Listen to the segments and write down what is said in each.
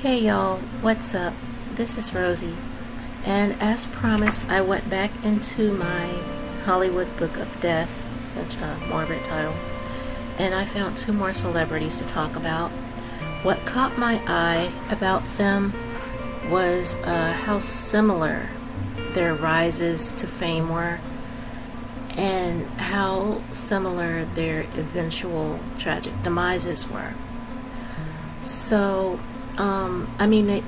Hey y'all, what's up? This is Rosie, and as promised, I went back into my Hollywood Book of Death, such a morbid title, and I found two more celebrities to talk about. What caught my eye about them was how similar their rises to fame were, and how similar their eventual tragic demises were. So,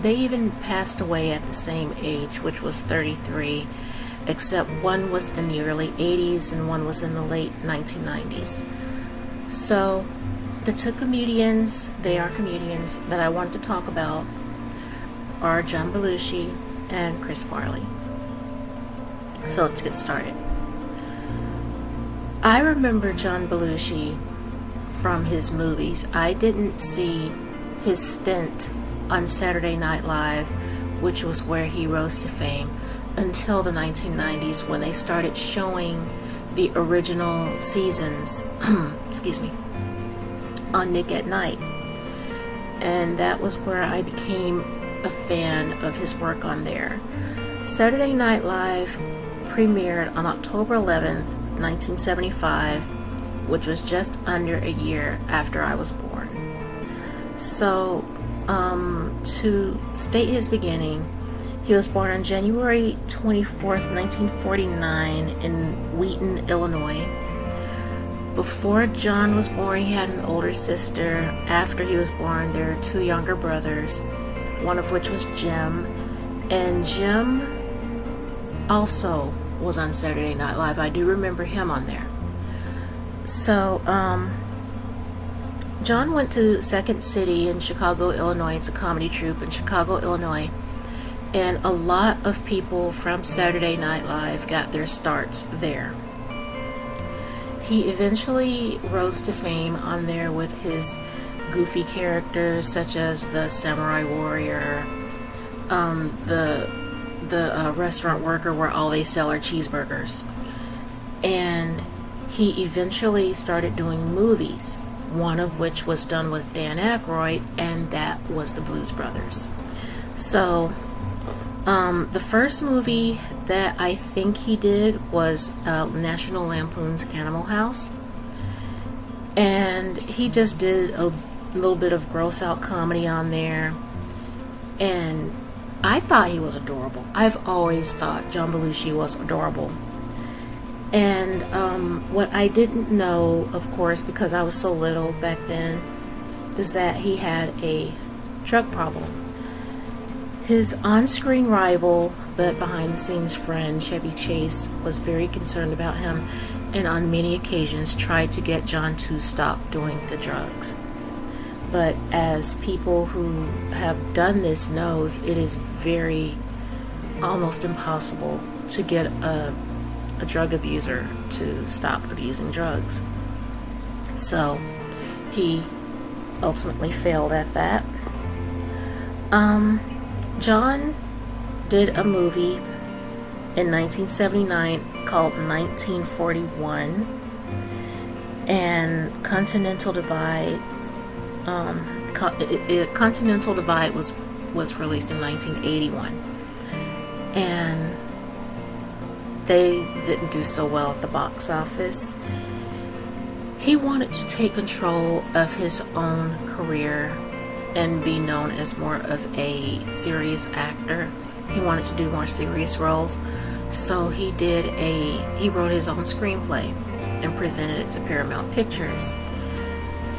they even passed away at the same age, which was 33, except one was in the early 80s and one was in the late 1990s. So, the two comedians, that I want to talk about are John Belushi and Chris Farley. So, let's get started. I remember John Belushi from his movies. I didn't see his stint on Saturday Night Live, which was where he rose to fame, until the 1990s when they started showing the original seasons on Nick at Night. And that was where I became a fan of his work on there. Saturday Night Live premiered on October 11th, 1975, which was just under a year after I was born. So, to state his beginning, he was born on January 24th, 1949 in Wheaton, Illinois. Before John was born, he had an older sister. After he was born, there are two younger brothers, one of which was Jim. And Jim also was on Saturday Night Live. I do remember him on there. So, John went to Second City in Chicago, Illinois. It's a comedy troupe in Chicago, Illinois. And a lot of people from Saturday Night Live got their starts there. He eventually rose to fame on there with his goofy characters such as the Samurai Warrior, the restaurant worker where all they sell are cheeseburgers. And he eventually started doing movies, one of which was done with Dan Aykroyd, and that was the Blues Brothers. So, the first movie that I think he did was National Lampoon's Animal House. And he just did a little bit of gross out comedy on there. And I thought he was adorable. I've always thought John Belushi was adorable. And what I didn't know, of course, because I was so little back then, is that he had a drug problem. His on-screen rival, but behind-the-scenes friend, Chevy Chase, was very concerned about him and on many occasions tried to get John to stop doing the drugs. But as people who have done this knows, it is very, almost impossible to get a drug abuser to stop abusing drugs. So he ultimately failed at that. John did a movie in 1979 called 1941, and Continental Divide was released in 1981, and they didn't do so well at the box office. He wanted to take control of his own career and be known as more of a serious actor. He wanted to do more serious roles, so he wrote his own screenplay and presented it to Paramount Pictures.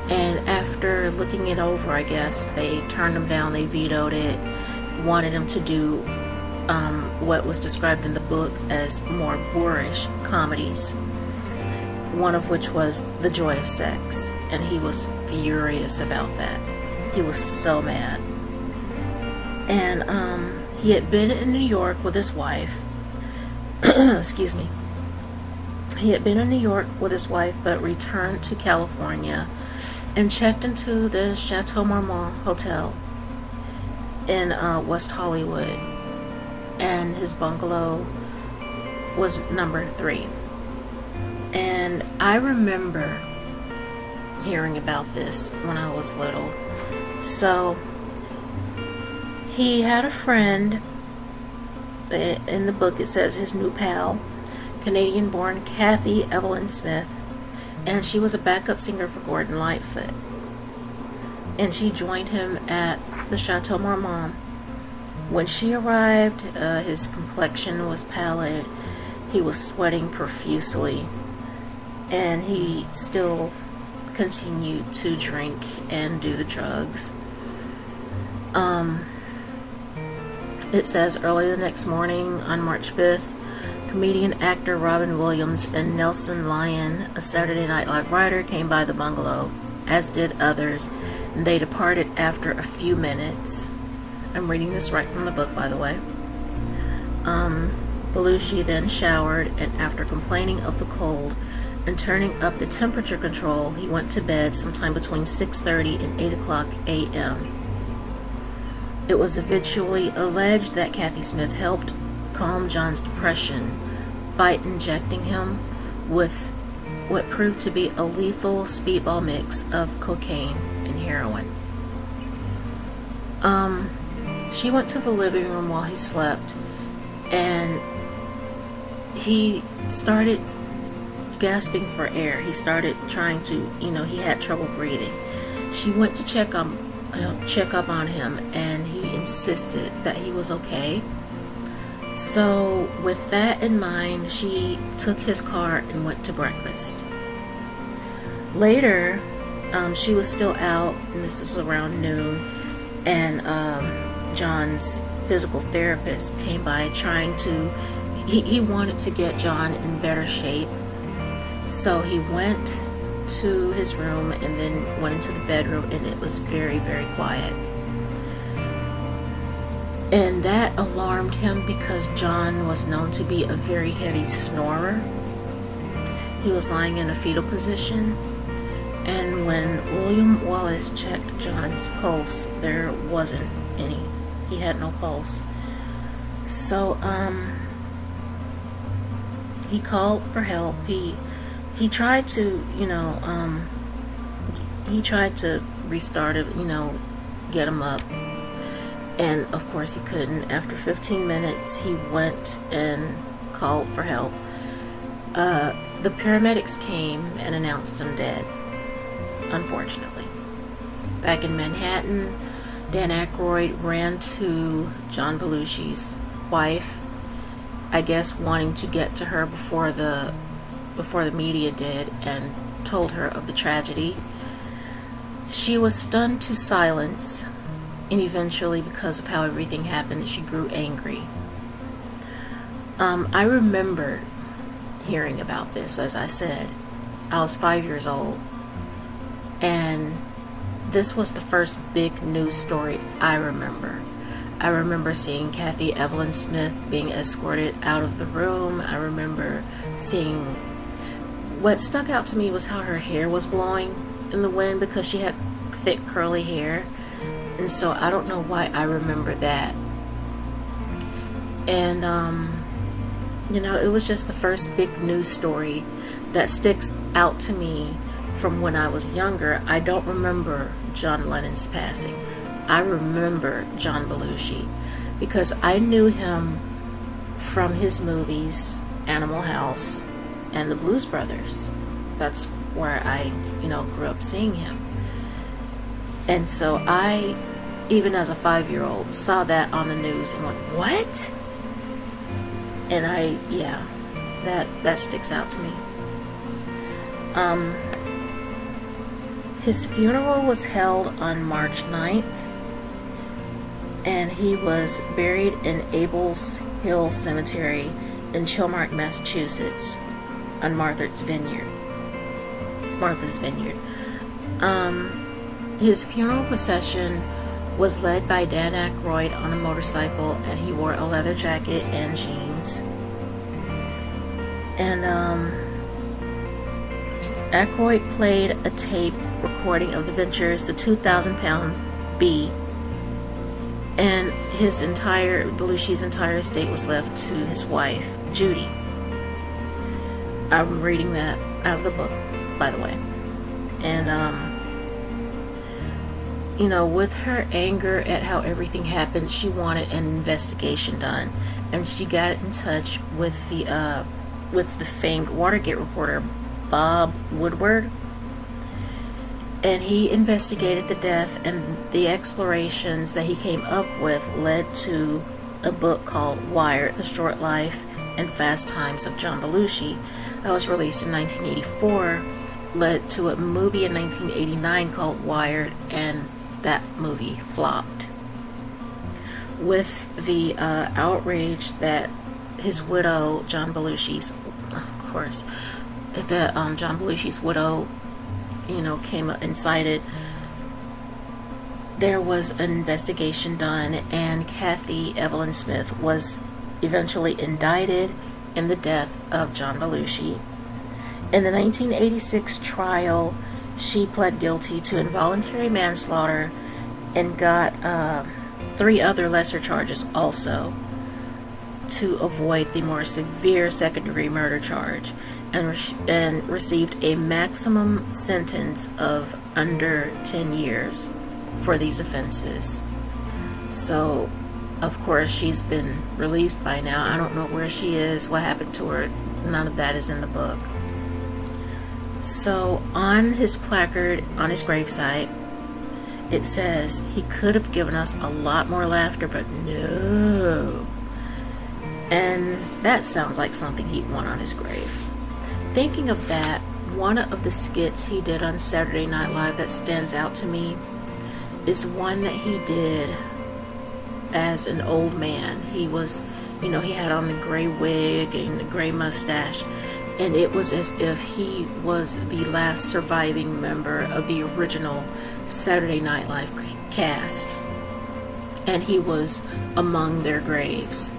And after looking it over, I guess they turned him down, they vetoed it, wanted him to do what was described in the book as more boorish comedies, one of which was The Joy of Sex, and he was furious about that. He was so mad. And he had been in New York with his wife. Excuse me. He had been in New York with his wife, but returned to California and checked into the Chateau Marmont Hotel in West Hollywood. And his bungalow was number 3. And I remember hearing about this when I was little. So He had a friend. In the book it says his new pal, Canadian-born Kathy Evelyn Smith, and she was a backup singer for Gordon Lightfoot. And she joined him at the Chateau Marmont. When she arrived, his complexion was pallid. He was sweating profusely, and he still continued to drink and do the drugs. It says early the next morning on March 5th, comedian actor Robin Williams and Nelson Lyon, a Saturday Night Live writer, came by the bungalow, as did others, and they departed after a few minutes. I'm reading this right from the book, by the way. Belushi then showered, and after complaining of the cold and turning up the temperature control, he went to bed sometime between 6:30 and 8 o'clock a.m. It was eventually alleged that Kathy Smith helped calm John's depression by injecting him with what proved to be a lethal speedball mix of cocaine and heroin. She went to the living room while he slept, and he started gasping for air. He started trying to, he had trouble breathing. She went to check up on him, and he insisted that he was okay. So with that in mind, she took his car and went to breakfast. Later, she was still out, and this is around noon, and John's physical therapist came by trying to, he wanted to get John in better shape. So he went to his room and then went into the bedroom, and it was very, very quiet. And that alarmed him because John was known to be a very heavy snorer. He was lying in a fetal position, and when William Wallace checked John's pulse, there wasn't any. He had no pulse. So he called for help. He tried to, he tried to restart it, get him up. And of course he couldn't. After 15 minutes, he went and called for help. The paramedics came and announced him dead, unfortunately. Back in Manhattan, Dan Aykroyd ran to John Belushi's wife, I guess wanting to get to her before the media did, and told her of the tragedy. She was stunned to silence, and eventually, because of how everything happened, she grew angry. I remember hearing about this. As I said, I was 5 years old, and this was the first big news story I remember. I remember seeing Kathy Evelyn Smith being escorted out of the room. I remember seeing, what stuck out to me was how her hair was blowing in the wind because she had thick curly hair. And so I don't know why I remember that. And, it was just the first big news story that sticks out to me from when I was younger. I don't remember John Lennon's passing. I remember John Belushi because I knew him from his movies, Animal House, and the Blues Brothers. That's where I, grew up seeing him. And so I, even as a 5-year-old, saw that on the news and went, what? And that sticks out to me. His funeral was held on March 9th, and he was buried in Abel's Hill Cemetery in Chilmark, Massachusetts, on Martha's Vineyard. His funeral procession was led by Dan Aykroyd on a motorcycle, and he wore a leather jacket and jeans. And Aykroyd played a tape recording of the Ventures, the 2,000-pound bee, and Belushi's entire estate was left to his wife, Judy. I'm reading that out of the book, by the way. And with her anger at how everything happened, she wanted an investigation done, and she got in touch with the famed Watergate reporter Bob Woodward, and he investigated the death, and the explorations that he came up with led to a book called Wired: The Short Life and Fast Times of John Belushi that was released in 1984, led to a movie in 1989 called Wired, and that movie flopped. With the outrage that his widow, John Belushi's, of course, John Belushi's widow, came up and cited, there was an investigation done, and Kathy Evelyn Smith was eventually indicted in the death of John Belushi. In the 1986 trial, she pled guilty to involuntary manslaughter and got 3 other lesser charges also to avoid the more severe second-degree murder charge, and received a maximum sentence of under 10 years for these offenses. So, of course, she's been released by now. I don't know where she is, what happened to her. None of that is in the book. So, on his placard, on his gravesite, it says, "He could have given us a lot more laughter, but no." And that sounds like something he'd want on his grave. Thinking of that, one of the skits he did on Saturday Night Live that stands out to me is one that he did as an old man. He was, he had on the gray wig and the gray mustache, and it was as if he was the last surviving member of the original Saturday Night Live cast, and he was among their graves.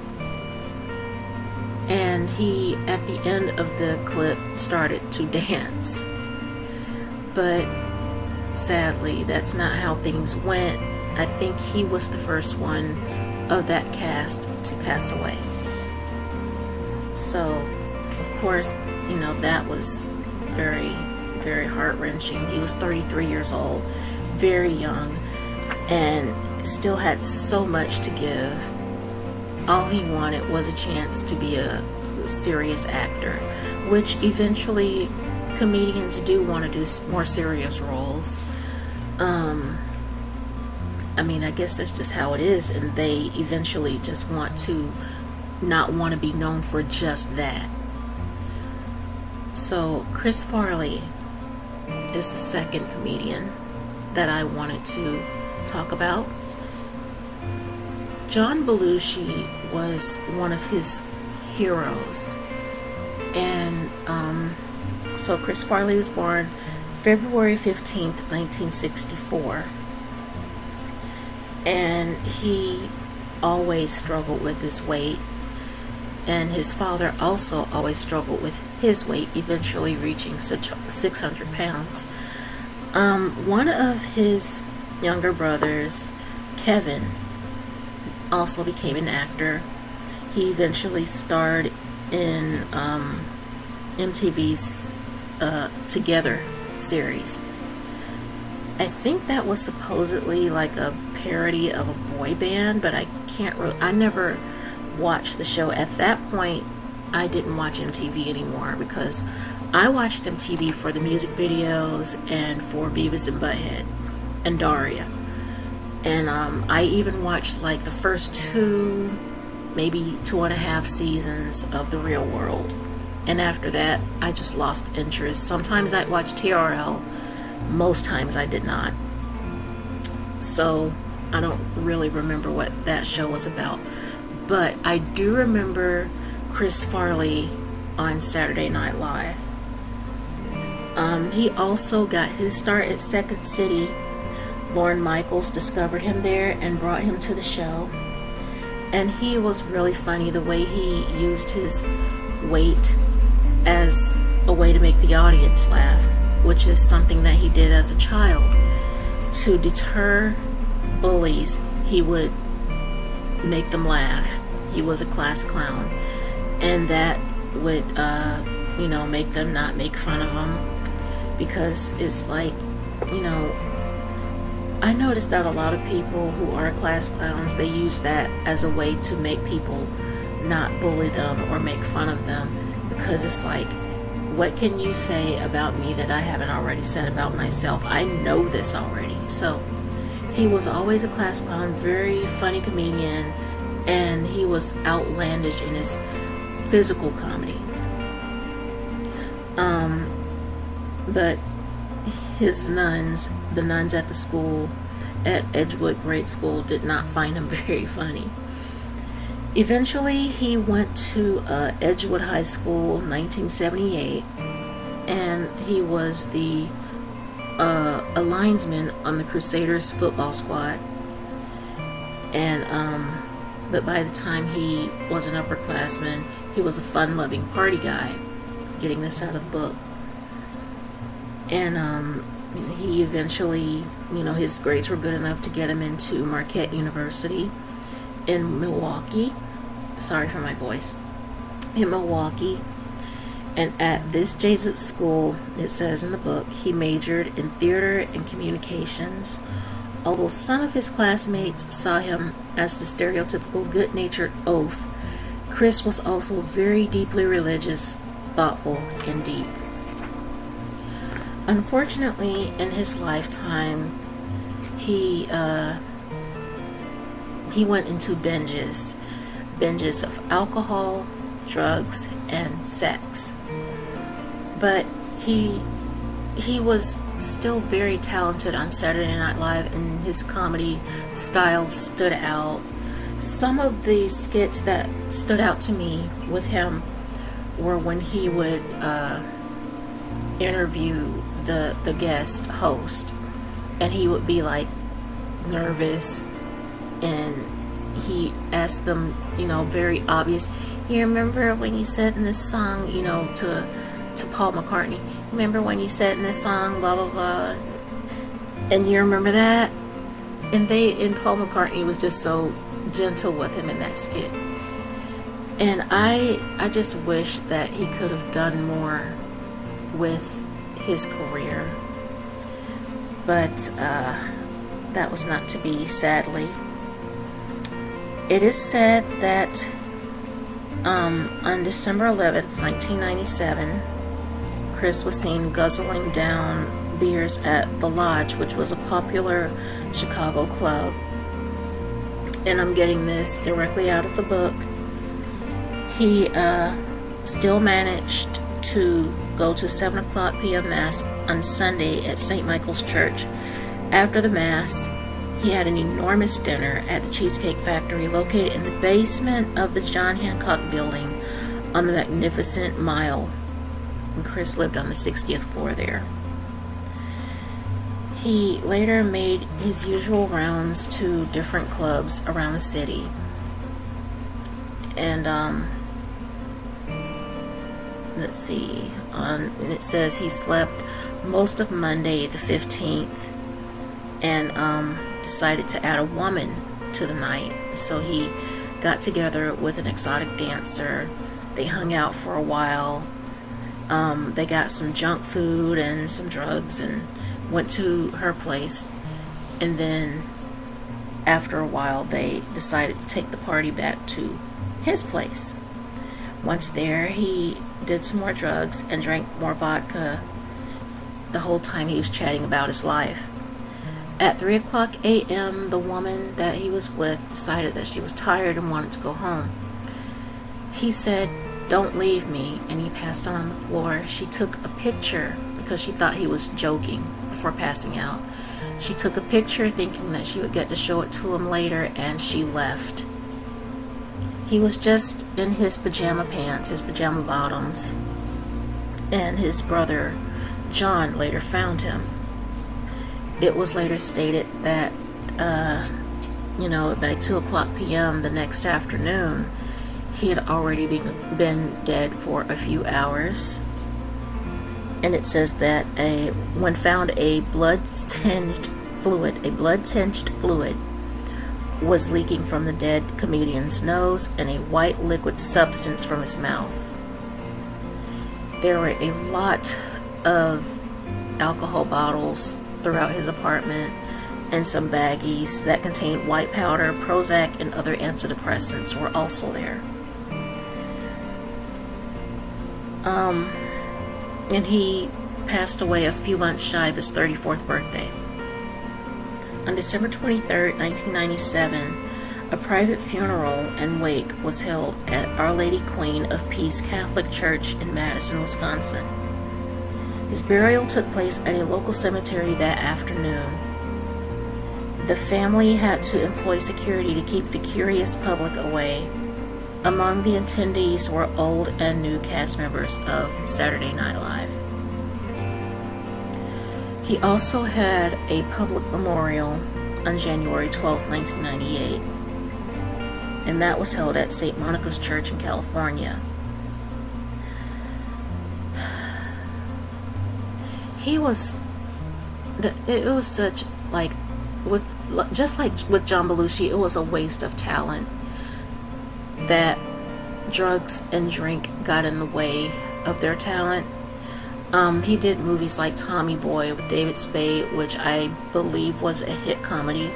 And he, at the end of the clip, started to dance. But sadly, that's not how things went. I think he was the first one of that cast to pass away. So, of course, that was very, very heart-wrenching. He was 33 years old, very young, and still had so much to give. All he wanted was a chance to be a serious actor, which eventually comedians do want to do more serious roles. I guess that's just how it is, and they eventually just want to not want to be known for just that. So Chris Farley is the second comedian that I wanted to talk about. John Belushi was one of his heroes, and so Chris Farley was born February 15th, 1964, and he always struggled with his weight, and his father also always struggled with his weight, eventually reaching 600 pounds. One of his younger brothers, Kevin, also became an actor. He eventually starred in MTV's Together series. I think that was supposedly like a parody of a boy band, but I never watched the show. At that point, I didn't watch MTV anymore because I watched MTV for the music videos and for Beavis and Butthead and Daria. And I even watched like the first 2, maybe 2.5 seasons of The Real World. And after that, I just lost interest. Sometimes I'd watch TRL. Most times I did not. So I don't really remember what that show was about. But I do remember Chris Farley on Saturday Night Live. He also got his start at Second City. Lorne Michaels discovered him there and brought him to the show. And he was really funny the way he used his weight as a way to make the audience laugh, which is something that he did as a child. To deter bullies, he would make them laugh. He was a class clown, and that would make them not make fun of him, because it's like, I noticed that a lot of people who are class clowns, they use that as a way to make people not bully them or make fun of them, because it's like, what can you say about me that I haven't already said about myself? I know this already. So he was always a class clown, very funny comedian, and he was outlandish in his physical comedy. But his nuns, the nuns at the school, at Edgewood Grade School, did not find him very funny. Eventually, he went to Edgewood High School in 1978, and he was a linesman on the Crusaders football squad. And but by the time he was an upperclassman, he was a fun-loving party guy. Getting this out of the book. And he eventually, his grades were good enough to get him into Marquette University in Milwaukee. Sorry for my voice. In Milwaukee. And at this Jesuit school, it says in the book, he majored in theater and communications. Although some of his classmates saw him as the stereotypical good-natured oaf, Chris was also very deeply religious, thoughtful, and deep. Unfortunately, in his lifetime, he went into binges of alcohol, drugs, and sex. But he was still very talented on Saturday Night Live, and his comedy style stood out. Some of the skits that stood out to me with him were when he would interview the guest host, and he would be like nervous, and he asked them, very obvious, you remember when you said in this song, to Paul McCartney, remember when you said in this song, blah blah blah, and you remember that? And Paul McCartney was just so gentle with him in that skit. And I just wish that he could have done more with his career, but that was not to be, sadly. It is said that on December 11th, 1997, Chris was seen guzzling down beers at The Lodge, which was a popular Chicago club. And I'm getting this directly out of the book. He still managed to go to 7 o'clock p.m. Mass on Sunday at St. Michael's Church. After the Mass, he had an enormous dinner at the Cheesecake Factory located in the basement of the John Hancock Building on the Magnificent Mile. And Chris lived on the 60th floor there. He later made his usual rounds to different clubs around the city. And let's see, and it says he slept most of Monday the 15th, and decided to add a woman to the night. So he got together with an exotic dancer. They hung out for a while. They got some junk food and some drugs and went to her place. And then after a while, they decided to take the party back to his place. Once there, he did some more drugs and drank more vodka. The whole time he was chatting about his life. At 3 o'clock a.m., the woman that he was with decided that she was tired and wanted to go home. He said, "Don't leave me," and he passed on the floor. She took a picture because she thought he was joking before passing out. She took a picture thinking that she would get to show it to him later, and she left. He was just in his pajama pants, his pajama bottoms, and his brother, John, later found him. It was later stated that, by 2 o'clock p.m. the next afternoon, he had already been dead for a few hours. And it says that when found, a blood-tinged fluid was leaking from the dead comedian's nose, and a white liquid substance from his mouth. There were a lot of alcohol bottles throughout his apartment. and some baggies that contained white powder, Prozac, and other antidepressants were also there. And he passed away a few months shy of his 34th birthday. On December 23rd, 1997, a private funeral and wake was held at Our Lady Queen of Peace Catholic Church in Madison, Wisconsin. His burial took place at a local cemetery that afternoon. The family had to employ security to keep the curious public away. Among the attendees were old and new cast members of Saturday Night Live. He also had a public memorial on January 12, 1998, and that was held at St. Monica's Church in California. It was such, like, just like with John Belushi, it was a waste of talent that drugs and drink got in the way of their talent. He did movies like Tommy Boy with David Spade, which I believe was a hit comedy,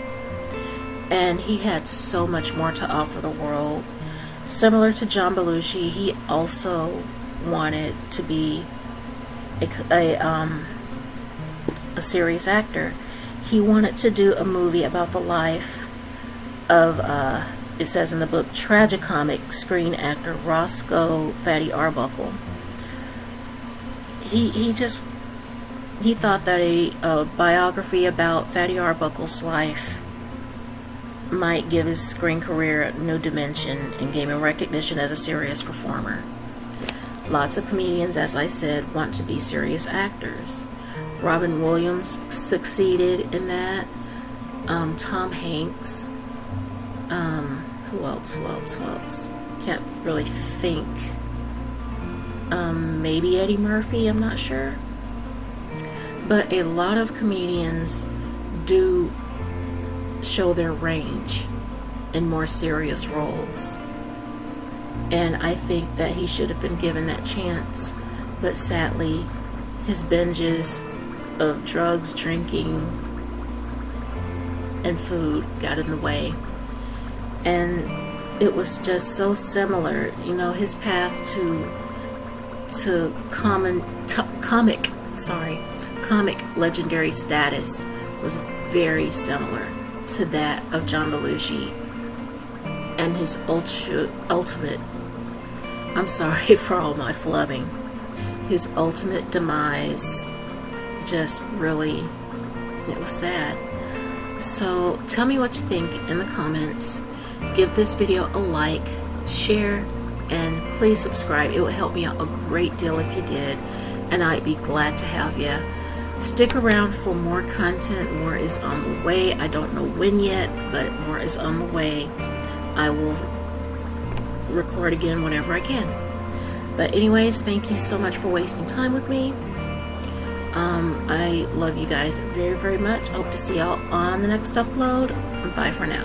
and he had so much more to offer the world. Similar to John Belushi, he also wanted to be a serious actor. He wanted to do a movie about the life of, it says in the book, tragicomic screen actor Roscoe Fatty Arbuckle. He thought that a biography about Fatty Arbuckle's life might give his screen career a new dimension and gain him recognition as a serious performer. Lots of comedians, as I said, want to be serious actors. Robin Williams succeeded in that. Tom Hanks. Who else? Can't really think. Maybe Eddie Murphy, I'm not sure. But a lot of comedians do show their range in more serious roles. And I think that he should have been given that chance. But sadly, his binges of drugs, drinking, and food got in the way. And it was just so similar, his path to comic legendary status was very similar to that of John Belushi. And his ultimate, I'm sorry for all my flubbing, his ultimate demise just really, it was sad. So tell me what you think in the comments. Give this video a like, share, and please subscribe. It would help me out a great deal if you did, and I'd be glad to have you. Stick around for more content. More is on the way. I don't know when yet, but more is on the way. I will record again whenever I can. But anyways, thank you so much for wasting time with me. I love you guys very, very much. Hope to see y'all on the next upload. Bye for now.